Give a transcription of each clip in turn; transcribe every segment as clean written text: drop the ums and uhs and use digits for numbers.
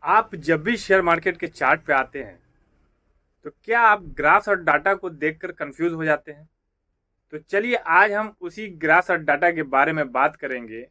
आप जब भी शेयर मार्केट के चार्ट पे आते हैं तो क्या आप ग्राफ्स और डाटा को देखकर कंफ्यूज हो जाते हैं? तो चलिए आज हम उसी ग्राफ्स और डाटा के बारे में बात करेंगे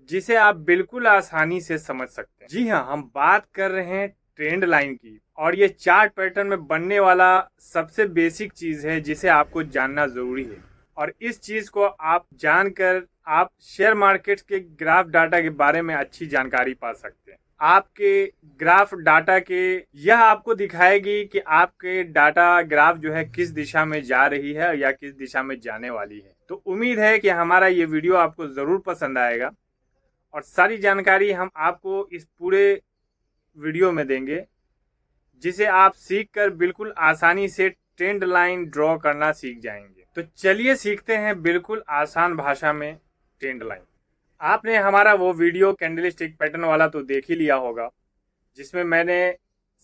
जिसे आप बिल्कुल आसानी से समझ सकते हैं। जी हाँ, हम बात कर रहे हैं ट्रेंड लाइन की और ये चार्ट पैटर्न में बनने वाला सबसे बेसिक चीज है जिसे आपको जानना जरूरी है। और इस चीज को आप जानकर आप शेयर मार्केट के ग्राफ डाटा के बारे में अच्छी जानकारी पा सकते हैं। आपके ग्राफ डाटा के यह आपको दिखाएगी कि आपके डाटा ग्राफ जो है किस दिशा में जा रही है या किस दिशा में जाने वाली है। तो उम्मीद है कि हमारा ये वीडियो आपको जरूर पसंद आएगा और सारी जानकारी हम आपको इस पूरे वीडियो में देंगे जिसे आप सीखकर बिल्कुल आसानी से ट्रेंड लाइन ड्रॉ करना सीख जाएंगे। तो चलिए सीखते हैं बिल्कुल आसान भाषा में ट्रेंड लाइन। आपने हमारा वो वीडियो कैंडल स्टिक पैटर्न वाला तो देख ही लिया होगा जिसमें मैंने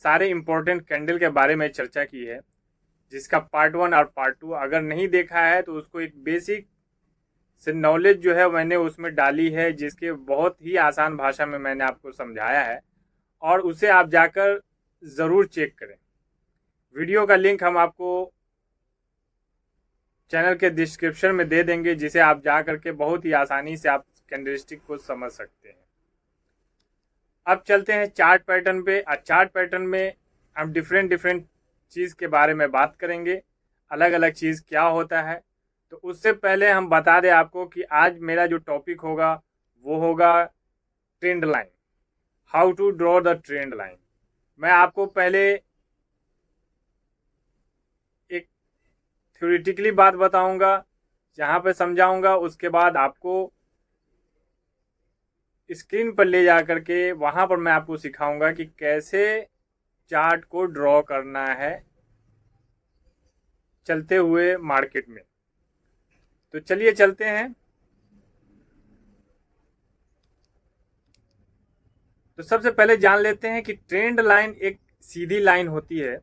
सारे इंपॉर्टेंट कैंडल के बारे में चर्चा की है, जिसका पार्ट 1 और पार्ट 2 अगर नहीं देखा है तो उसको एक बेसिक से नॉलेज जो है मैंने उसमें डाली है, जिसके बहुत ही आसान भाषा में मैंने आपको समझाया है और उसे आप जाकर ज़रूर चेक करें। वीडियो का लिंक हम आपको चैनल के डिस्क्रिप्शन में दे देंगे जिसे आप जा करके बहुत ही आसानी से आप कैंडलस्टिक को समझ सकते हैं। अब चलते हैं चार्ट पैटर्न पे। चार्ट पैटर्न में हम डिफरेंट चीज़ के बारे में बात करेंगे, अलग अलग चीज़ क्या होता है। तो उससे पहले हम बता दें आपको कि आज मेरा जो टॉपिक होगा वो होगा trend line, how to draw the trend line. मैं आपको पहले एक थ्योरेटिकली बात बताऊंगा, जहाँ पे समझाऊंगा, उसके बाद आपको स्क्रीन पर ले जा करके वहाँ पर मैं आपको सिखाऊंगा कि कैसे चार्ट को ड्रॉ करना है चलते हुए मार्केट में। तो चलिए चलते हैं। तो सबसे पहले जान लेते हैं कि ट्रेंड लाइन एक सीधी लाइन होती है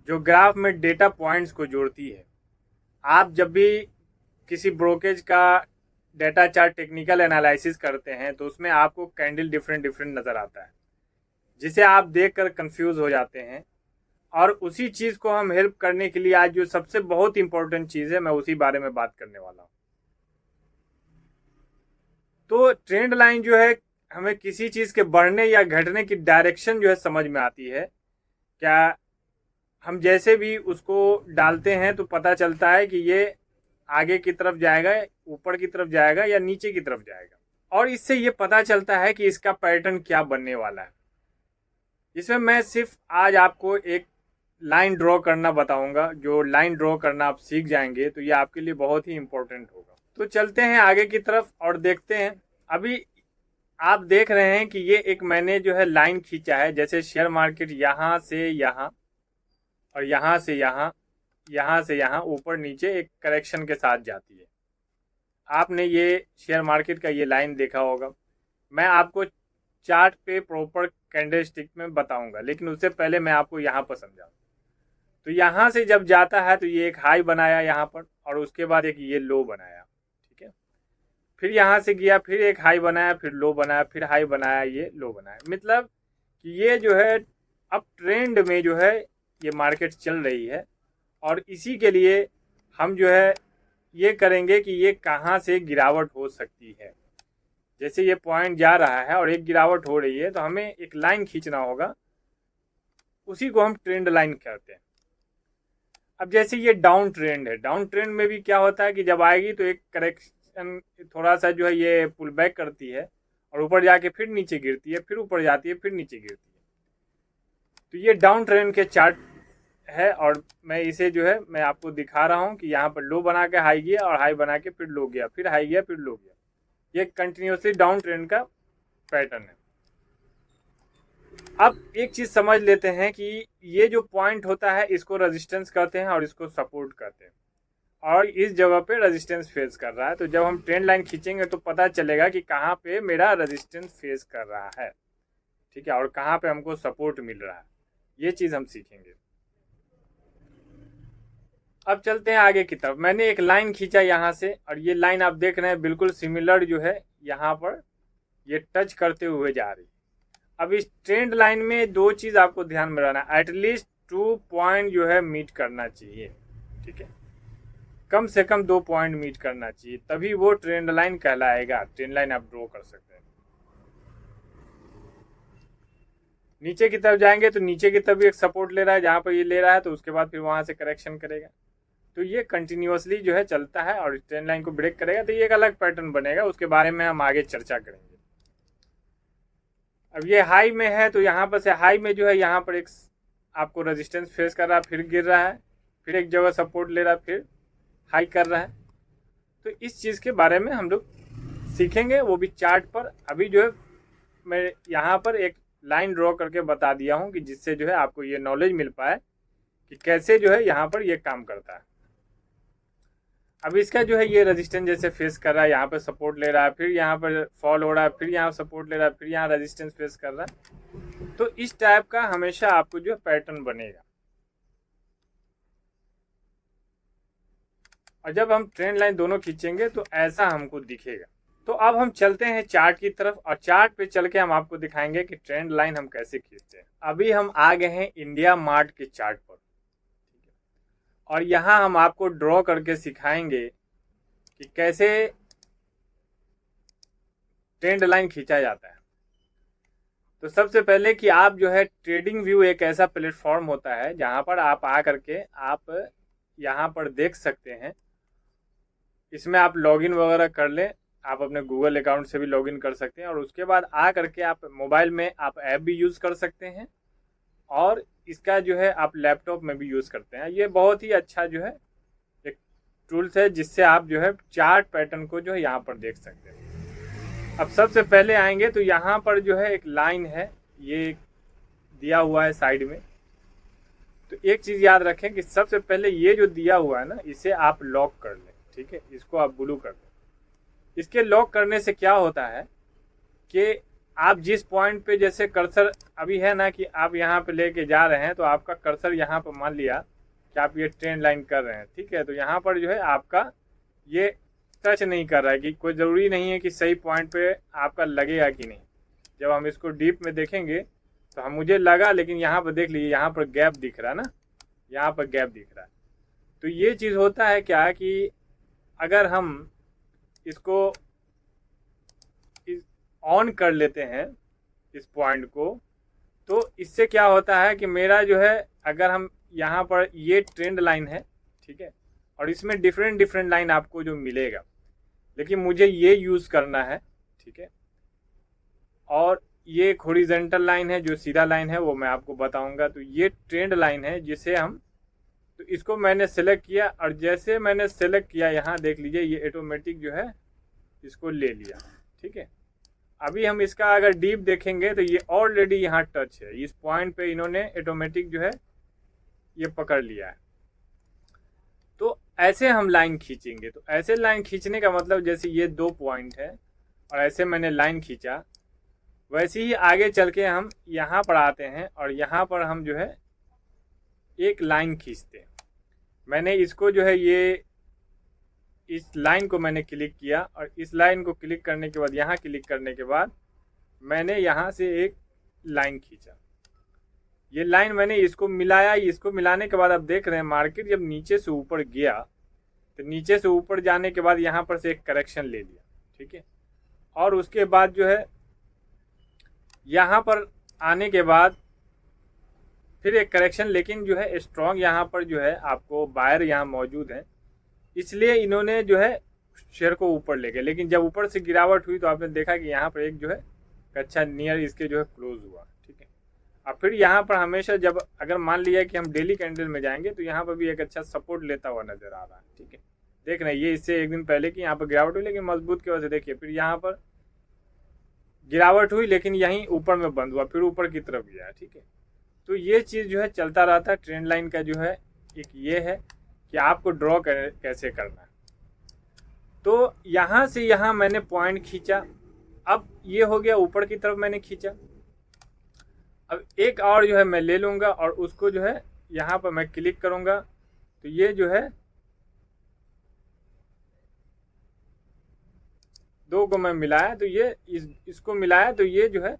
जो ग्राफ में डेटा पॉइंट्स को जोड़ती है। आप जब भी किसी ब्रोकेज का डेटा चार्ट टेक्निकल एनालिसिस करते हैं तो उसमें आपको कैंडल डिफरेंट नज़र आता है जिसे आप देखकर कंफ्यूज हो जाते हैं। और उसी चीज़ को हम हेल्प करने के लिए आज जो सबसे बहुत इंपॉर्टेंट चीज़ है मैं उसी बारे में बात करने वाला हूँ। तो ट्रेंड लाइन जो है हमें किसी चीज़ के बढ़ने या घटने की डायरेक्शन जो है समझ में आती है। क्या हम जैसे भी उसको डालते हैं तो पता चलता है कि ये आगे की तरफ जाएगा, ऊपर की तरफ जाएगा या नीचे की तरफ जाएगा, और इससे ये पता चलता है कि इसका पैटर्न क्या बनने वाला है। इसमें मैं सिर्फ आज आपको एक लाइन ड्रॉ करना बताऊंगा। जो लाइन ड्रॉ करना आप सीख जाएंगे तो ये आपके लिए बहुत ही इंपॉर्टेंट होगा। तो चलते हैं आगे की तरफ और देखते हैं। अभी आप देख रहे हैं कि ये एक मैंने जो है लाइन खींचा है, जैसे शेयर मार्केट यहाँ से यहाँ और यहाँ से यहाँ, यहाँ से यहाँ ऊपर नीचे एक करेक्शन के साथ जाती है। आपने ये शेयर मार्केट का ये लाइन देखा होगा। मैं आपको चार्ट पे प्रॉपर कैंडल स्टिक में बताऊंगा, लेकिन उससे पहले मैं आपको यहाँ पर समझाऊँ। तो यहाँ से जब जाता है तो ये एक हाई बनाया यहाँ पर और उसके बाद एक ये लो बनाया, ठीक है। फिर यहाँ से गया, फिर एक हाई बनाया, फिर लो बनाया, फिर हाई बनाया, ये लो बनाया। मतलब कि ये जो है अब ट्रेंड में जो है ये मार्केट चल रही है और इसी के लिए हम जो है ये करेंगे कि ये कहाँ से गिरावट हो सकती है। जैसे ये पॉइंट जा रहा है और एक गिरावट हो रही है तो हमें एक लाइन खींचना होगा, उसी को हम ट्रेंड लाइन कहते हैं। अब जैसे ये डाउन ट्रेंड है, डाउन ट्रेंड में भी क्या होता है कि जब आएगी तो एक करेक्शन थोड़ा सा जो है ये पुल बैक करती है और ऊपर जाके फिर नीचे गिरती है, फिर ऊपर जाती है, फिर नीचे गिरती है। तो ये डाउन ट्रेंड के चार्ट है और मैं इसे जो है मैं आपको दिखा रहा हूँ कि यहाँ पर लो बना के हाई गया और हाई बना के फिर लो गया, फिर हाई गया, फिर लो गया। ये कंटिन्यूसली डाउन ट्रेंड का पैटर्न है। अब एक चीज समझ लेते हैं कि ये जो पॉइंट होता है इसको रेजिस्टेंस कहते हैं और इसको सपोर्ट कहते हैं, और इस जगह पे रेजिस्टेंस फेस कर रहा है। तो जब हम ट्रेंड लाइन खींचेंगे तो पता चलेगा कि कहाँ पे मेरा रेजिस्टेंस फेस कर रहा है, ठीक है, और कहाँ पे हमको सपोर्ट मिल रहा है। ये चीज हम सीखेंगे। अब चलते हैं आगे की तरफ। मैंने एक लाइन खींचा यहाँ से और ये लाइन आप देख रहे हैं बिल्कुल सिमिलर जो है यहाँ पर ये टच करते हुए जा रही है। अब इस ट्रेंड लाइन में दो चीज़ आपको ध्यान में रखना, एटलीस्ट 2 पॉइंट जो है मीट करना चाहिए, ठीक है, कम से कम 2 पॉइंट मीट करना चाहिए, तभी वो ट्रेंड लाइन कहलाएगा। ट्रेंड लाइन आप ड्रॉ कर सकते हैं। नीचे की तरफ जाएंगे तो नीचे की तरफ भी एक सपोर्ट ले रहा है, जहाँ पर ये ले रहा है तो उसके बाद फिर वहाँ से करेक्शन करेगा, तो ये कंटिन्यूअसली जो है चलता है और ट्रेंड लाइन को ब्रेक करेगा, तो ये एक अलग पैटर्न बनेगा, उसके बारे में हम आगे चर्चा करेंगे। अब ये हाई में है तो यहाँ पर से हाई में जो है यहाँ पर एक आपको रेजिस्टेंस फेस कर रहा है, फिर गिर रहा है, फिर एक जगह सपोर्ट ले रहा है, फिर हाई कर रहा है। तो इस चीज़ के बारे में हम लोग सीखेंगे, वो भी चार्ट पर। अभी जो है मैं यहाँ पर एक लाइन ड्रॉ करके बता दिया हूँ कि जिससे जो है आपको ये नॉलेज मिल पाए कि कैसे जो है यहाँ पर ये काम करता है। अब इसका जो है ये रेजिस्टेंस जैसे फेस कर रहा है, यहाँ पर सपोर्ट ले रहा है, फिर यहाँ पर फॉल हो रहा है, फिर यहाँ सपोर्ट ले रहा है, फिर यहाँ रेजिस्टेंस फेस कर रहा है, तो इस टाइप का हमेशा आपको जो है पैटर्न बनेगा। और जब हम ट्रेंड लाइन दोनों खींचेंगे तो ऐसा हमको दिखेगा। तो अब हम चलते हैं चार्ट की तरफ, और चार्ट पे चल के हम आपको दिखाएंगे कि ट्रेंड लाइन हम कैसे खींचते हैं। अभी हम आ गए हैं इंडिया मार्ट के चार्ट पर, और यहाँ हम आपको ड्रॉ करके सिखाएंगे कि कैसे ट्रेंड लाइन खींचा जाता है। तो सबसे पहले कि आप जो है ट्रेडिंग व्यू एक ऐसा प्लेटफॉर्म होता है जहाँ पर आप आ करके आप यहाँ पर देख सकते हैं। इसमें आप लॉगिन वगैरह कर लें, आप अपने गूगल अकाउंट से भी लॉगिन कर सकते हैं, और उसके बाद आ करके आप मोबाइल में आप ऐप भी यूज़ कर सकते हैं, और इसका जो है आप लैपटॉप में भी यूज़ करते हैं। ये बहुत ही अच्छा जो है एक टूल्स है जिससे आप जो है चार्ट पैटर्न को जो है यहाँ पर देख सकते हैं। अब सबसे पहले आएंगे तो यहाँ पर जो है एक लाइन है, ये दिया हुआ है साइड में। तो एक चीज़ याद रखें कि सबसे पहले ये जो दिया हुआ है ना, इसे आप लॉक कर लें, ठीक है, इसको आप ब्लू कर दें। इसके लॉक करने से क्या होता है कि आप जिस पॉइंट पे जैसे कर्सर अभी है ना, कि आप यहाँ पे लेके जा रहे हैं, तो आपका कर्सर यहाँ पर मान लिया कि आप ये ट्रेंड लाइन कर रहे हैं, ठीक है, तो यहाँ पर जो है आपका ये टच नहीं कर रहा है, कि कोई ज़रूरी नहीं है कि सही पॉइंट पे आपका लगेगा कि नहीं। जब हम इसको डीप में देखेंगे तो हम मुझे लगा, लेकिन यहाँ पर देख लीजिए यहाँ पर गैप दिख रहा है ना, यहाँ पर गैप दिख रहा है। तो ये चीज़ होता है क्या कि अगर हम इसको ऑन कर लेते हैं इस पॉइंट को, तो इससे क्या होता है कि मेरा जो है, अगर हम यहाँ पर ये ट्रेंड लाइन है, ठीक है, और इसमें डिफरेंट लाइन आपको जो मिलेगा, लेकिन मुझे ये यूज़ करना है, ठीक है, और ये एक हॉरिजॉन्टल लाइन है, जो सीधा लाइन है वो मैं आपको बताऊंगा। तो ये ट्रेंड लाइन है जिसे हम, तो इसको मैंने सेलेक्ट किया, और जैसे मैंने सेलेक्ट किया यहाँ देख लीजिए ये ऑटोमेटिक जो है इसको ले लिया, ठीक है। अभी हम इसका अगर डीप देखेंगे तो ये ऑलरेडी यहाँ टच है, इस पॉइंट पे इन्होंने ऑटोमेटिक जो है ये पकड़ लिया है। तो ऐसे हम लाइन खींचेंगे। तो ऐसे लाइन खींचने का मतलब, जैसे ये 2 पॉइंट है और ऐसे मैंने लाइन खींचा, वैसे ही आगे चल के हम यहाँ पर आते हैं और यहाँ पर हम जो है एक लाइन खींचते हैं। मैंने इसको जो है ये इस लाइन को मैंने क्लिक किया, और इस लाइन को क्लिक करने के बाद यहाँ क्लिक करने के बाद मैंने यहाँ से एक लाइन खींचा। ये लाइन मैंने इसको मिलाया, इसको मिलाने के बाद आप देख रहे हैं मार्केट जब नीचे से ऊपर गया, तो नीचे से ऊपर जाने के बाद यहाँ पर से एक करेक्शन ले लिया, ठीक है, और उसके बाद जो है यहाँ पर आने के बाद फिर एक करेक्शन, लेकिन जो है स्ट्रॉन्ग यहाँ पर जो है आपको बायर यहाँ मौजूद है, इसलिए इन्होंने जो है शेयर को ऊपर ले गए। लेकिन जब ऊपर से गिरावट हुई तो आपने देखा कि यहाँ पर एक जो है अच्छा नियर इसके जो है क्लोज हुआ, ठीक है। अब फिर यहाँ पर हमेशा जब अगर मान लिया कि हम डेली कैंडल में जाएंगे तो यहाँ पर भी एक अच्छा सपोर्ट लेता हुआ नजर आ रहा है, ठीक है। देख रहे हैं ये इससे एक दिन पहले की यहाँ पर गिरावट हुई, लेकिन मजबूत की वजह से देखिए फिर यहाँ पर गिरावट हुई, लेकिन यहीं ऊपर में बंद हुआ, फिर ऊपर की तरफ गया, ठीक है। तो ये चीज़ जो है चलता रहता है। ट्रेंड लाइन का जो है एक ये है कि आपको ड्रॉ कैसे करना है। तो यहाँ से यहाँ मैंने पॉइंट खींचा, अब ये हो गया ऊपर की तरफ मैंने खींचा। अब एक और जो है मैं ले लूँगा और उसको जो है यहाँ पर मैं क्लिक करूँगा, तो ये जो है 2 को मैं मिलाया, तो ये इसको मिलाया, तो ये जो है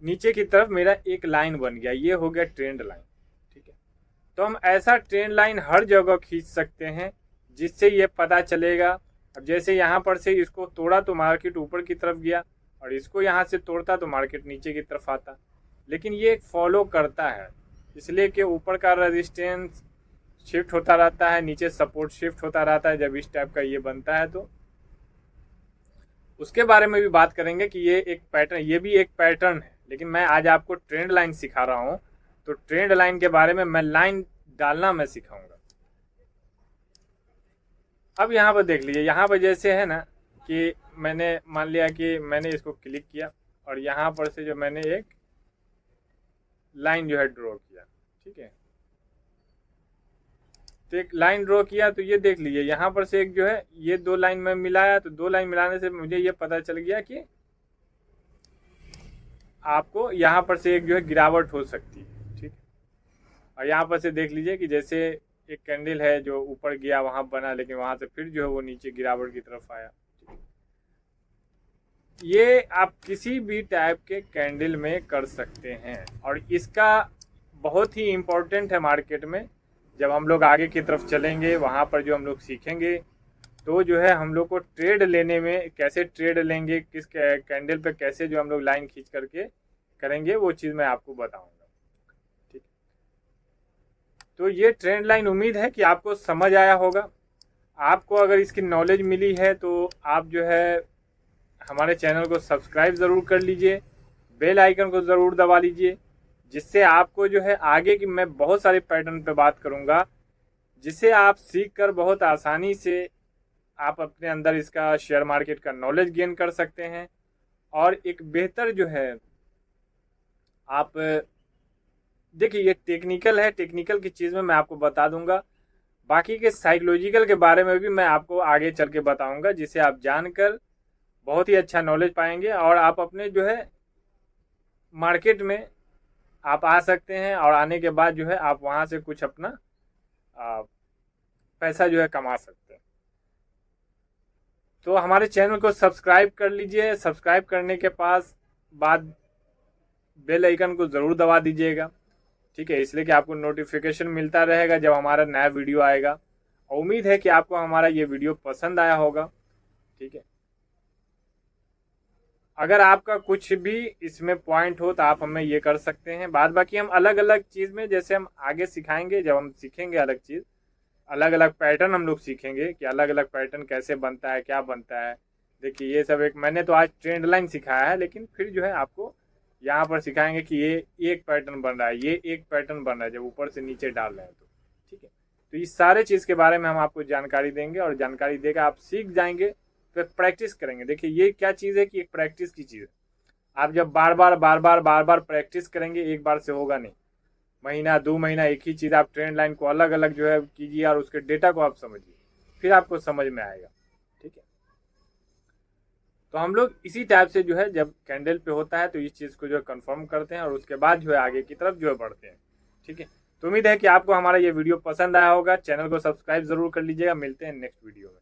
नीचे की तरफ मेरा एक लाइन बन गया, ये हो गया ट्रेंड लाइन। ठीक है, तो हम ऐसा ट्रेंड लाइन हर जगह खींच सकते हैं जिससे ये पता चलेगा। अब जैसे यहाँ पर से इसको तोड़ा तो मार्केट ऊपर की तरफ गया, और इसको यहाँ से तोड़ता तो मार्केट नीचे की तरफ आता। लेकिन ये फॉलो करता है, इसलिए कि ऊपर का रेजिस्टेंस शिफ्ट होता रहता है, नीचे सपोर्ट शिफ्ट होता रहता है। जब इस टाइप का ये बनता है तो उसके बारे में भी बात करेंगे कि ये एक पैटर्न, ये भी एक पैटर्न है। लेकिन मैं आज आपको ट्रेंड लाइन सिखा रहा हूँ, तो ट्रेंड लाइन के बारे में मैं लाइन डालना मैं सिखाऊंगा। अब यहाँ पर देख लीजिए, यहाँ पर जैसे है ना कि मैंने मान लिया कि मैंने इसको क्लिक किया और यहाँ पर से जो मैंने एक लाइन जो है ड्रॉ किया। ठीक है, तो एक लाइन ड्रॉ किया, तो ये देख लीजिए यहाँ पर से एक जो है ये दो लाइन में मिलाया, तो दो लाइन मिलाने से मुझे ये पता चल गया कि आपको यहाँ पर से एक जो है गिरावट हो सकती है। ठीक, और यहाँ पर से देख लीजिए कि जैसे एक कैंडल है जो ऊपर गया वहां बना, लेकिन वहां से फिर जो है वो नीचे गिरावट की तरफ आया। ये आप किसी भी टाइप के कैंडल में कर सकते हैं, और इसका बहुत ही इम्पोर्टेंट है मार्केट में। जब हम लोग आगे की तरफ चलेंगे वहाँ पर जो हम लोग सीखेंगे, तो जो है हम लोग को ट्रेड लेने में कैसे ट्रेड लेंगे, किस कैंडल पे कैसे जो हम लोग लाइन खींच करके करेंगे, वो चीज़ मैं आपको बताऊंगा। ठीक, तो ये ट्रेंड लाइन उम्मीद है कि आपको समझ आया होगा। आपको अगर इसकी नॉलेज मिली है तो आप जो है हमारे चैनल को सब्सक्राइब ज़रूर कर लीजिए, बेल आइकन को ज़रूर दबा लीजिए, जिससे आपको जो है आगे की मैं बहुत सारे पैटर्न पे बात करूंगा, जिसे आप सीख कर बहुत आसानी से आप अपने अंदर इसका शेयर मार्केट का नॉलेज गेन कर सकते हैं। और एक बेहतर जो है आप देखिए, ये टेक्निकल है, टेक्निकल की चीज़ में मैं आपको बता दूंगा। बाकी के साइकोलॉजिकल के बारे में भी मैं आपको आगे चल के बताऊंगा, जिसे आप जानकर बहुत ही अच्छा नॉलेज पाएंगे और आप अपने जो है मार्केट में आप आ सकते हैं, और आने के बाद जो है आप वहाँ से कुछ अपना पैसा जो है कमा सकते हैं। तो हमारे चैनल को सब्सक्राइब कर लीजिए, सब्सक्राइब करने के बाद बेल आइकन को ज़रूर दबा दीजिएगा। ठीक है, इसलिए कि आपको नोटिफिकेशन मिलता रहेगा जब हमारा नया वीडियो आएगा। और उम्मीद है कि आपको हमारा ये वीडियो पसंद आया होगा। ठीक है, अगर आपका कुछ भी इसमें पॉइंट हो तो आप हमें ये कर सकते हैं। बाद बाकी हम अलग अलग चीज़ में, जैसे हम आगे सिखाएंगे, जब हम सीखेंगे अलग चीज़, अलग अलग पैटर्न हम लोग सीखेंगे कि अलग अलग पैटर्न कैसे बनता है, क्या बनता है। देखिए, ये सब एक मैंने तो आज ट्रेंड लाइन सिखाया है, लेकिन फिर जो है आपको यहाँ पर सिखाएंगे कि ये एक पैटर्न बन रहा है, ये एक पैटर्न बन रहा है जब ऊपर से नीचे डाल रहे हैं तो। ठीक है, तो इस सारे चीज़ के बारे में हम आपको जानकारी देंगे, और जानकारी देकर आप सीख जाएंगे, तो प्रैक्टिस करेंगे। देखिए, ये क्या चीज़ है कि एक प्रैक्टिस की चीज़ है। आप जब बार बार प्रैक्टिस करेंगे, एक बार से होगा नहीं। महीना 2 महीना एक ही चीज़ आप ट्रेंड लाइन को अलग अलग जो है कीजिए, और उसके डेटा को आप समझिए, फिर आपको समझ में आएगा। ठीक है, तो हम लोग इसी टाइप से जो है जब कैंडल पे होता है तो इस चीज़ को जो है कंफर्म करते हैं, और उसके बाद जो है आगे की तरफ जो है बढ़ते हैं। ठीक है, तो उम्मीद है कि आपको हमारा ये वीडियो पसंद आया होगा। चैनल को सब्सक्राइब ज़रूर कर लीजिएगा। मिलते हैं नेक्स्ट वीडियो में।